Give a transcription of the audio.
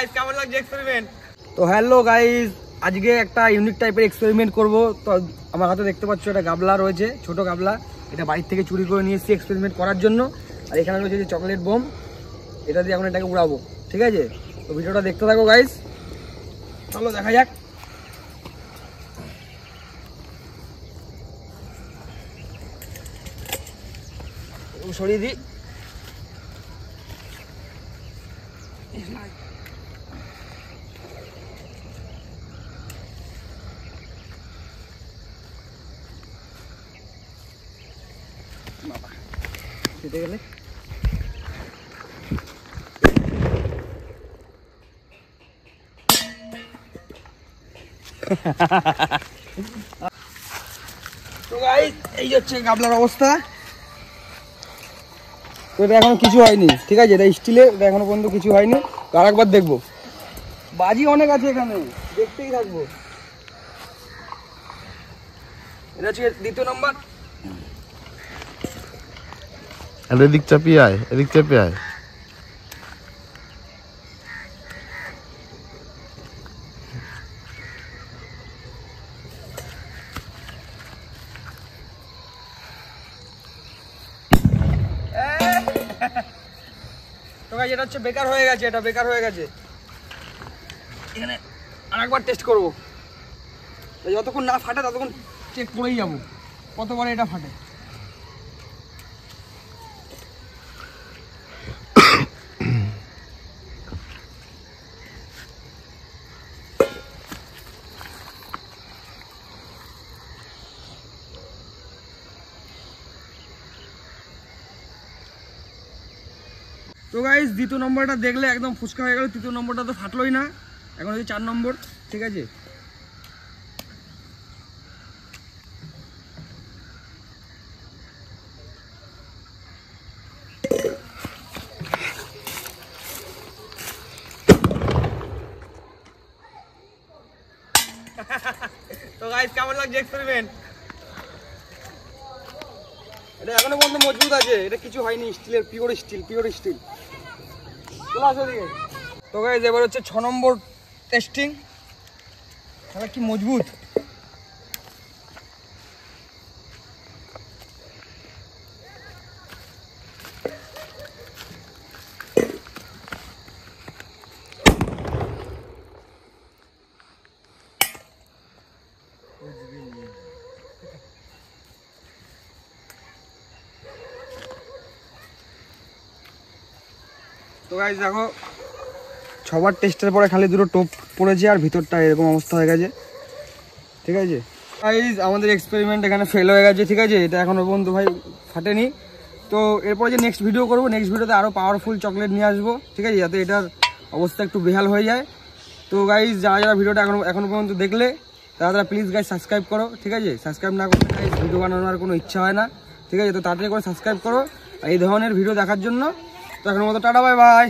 Guys কেমন লাগছে experiment? তো হ্যালো গাইস, আজকে একটা ইউনিক টাইপের এক্সপেরিমেন্ট করব। তো আমার হাতে দেখতে পাচ্ছ এটা গাবলা রয়েছে, ছোট গাবলা। এটা বাইরে থেকে চুরি করে নিয়ে এসেছি এক্সপেরিমেন্ট করার জন্য। আর এখানে রয়েছে যে চকলেট বোম, এটা দিয়ে এখন এটাকে উড়াবো, ঠিক আছে? তো ভিডিওটা দেখতে থাকো গাইস, চলো দেখা যাক। সরিয়ে দিই। বাবা কেটে গেলে তো গাইস এই হচ্ছে গাবলার অবস্থা। তো এটা এখনো কিছু হয়নি, ঠিক আছে? এটা স্টিলের, এটা এখনো পর্যন্ত কিছু হয়নি। তো আর একবার দেখবো, বাজি অনেক আছে এখানে, দেখতেই থাকবো। এটা হচ্ছে দ্বিতীয় নম্বর। এদিক চাপিয়ে আয়, এদিক চেপে আয়। তো গাইস এটা হচ্ছে বেকার হয়ে গেছে, এটা বেকার হয়ে গেছে। এখানে আরেকবার টেস্ট করবো, যতক্ষণ না ফাটে ততক্ষণ চেক করেই যাবো কতবার এটা ফাটে। তো গাইস দ্বিতীয় নম্বরটা দেখলে একদম ফুচকা হয়ে গেল। তৃতীয় নম্বরটা তো ফাটলোই না, এখন হচ্ছে 4 নম্বর, ঠিক আছে? তো গাইস কেমন লাগছে এক্সপেরিমেন্ট? এটা এখনো পর্যন্ত মজবুত আছে, এটা কিছু হয়নি, স্টিলের, পিওর স্টিল, পিওর স্টিল। চলো আসো দিকে। তো গাইস এবার হচ্ছে 6 নম্বর টেস্টিং। তাহলে কি মজবুত। তো গাইস দেখো, 6বার টেস্টের পরে খালি দুটো টোপ পড়েছে আর ভিতরটা এরকম অবস্থা হয়ে গেছে, ঠিক আছে? গাইস আমাদের এক্সপেরিমেন্ট এখানে ফেল হয়ে গেছে, ঠিক আছে? এটা এখনো পর্যন্ত ভাই ফাটেনি। তো এরপরে যে নেক্সট ভিডিও করবো, নেক্সট ভিডিওতে আরও পাওয়ারফুল চকলেট নিয়ে আসবো, ঠিক আছে? যাতে এটার অবস্থা একটু বেহাল হয়ে যায়। তো গাইস যারা যারা ভিডিওটা এখনো পর্যন্ত দেখলে তারা প্লিজ গাইস সাবস্ক্রাইব করো, ঠিক আছে? সাবস্ক্রাইব না করলে গাইস ভিডিও বানানোর কোনো ইচ্ছা হয় না, ঠিক আছে? তো তাড়াতাড়ি করে সাবস্ক্রাইব করো এই ধরনের ভিডিও দেখার জন্য। তো এখনো মতো টাটা, বাই বাই।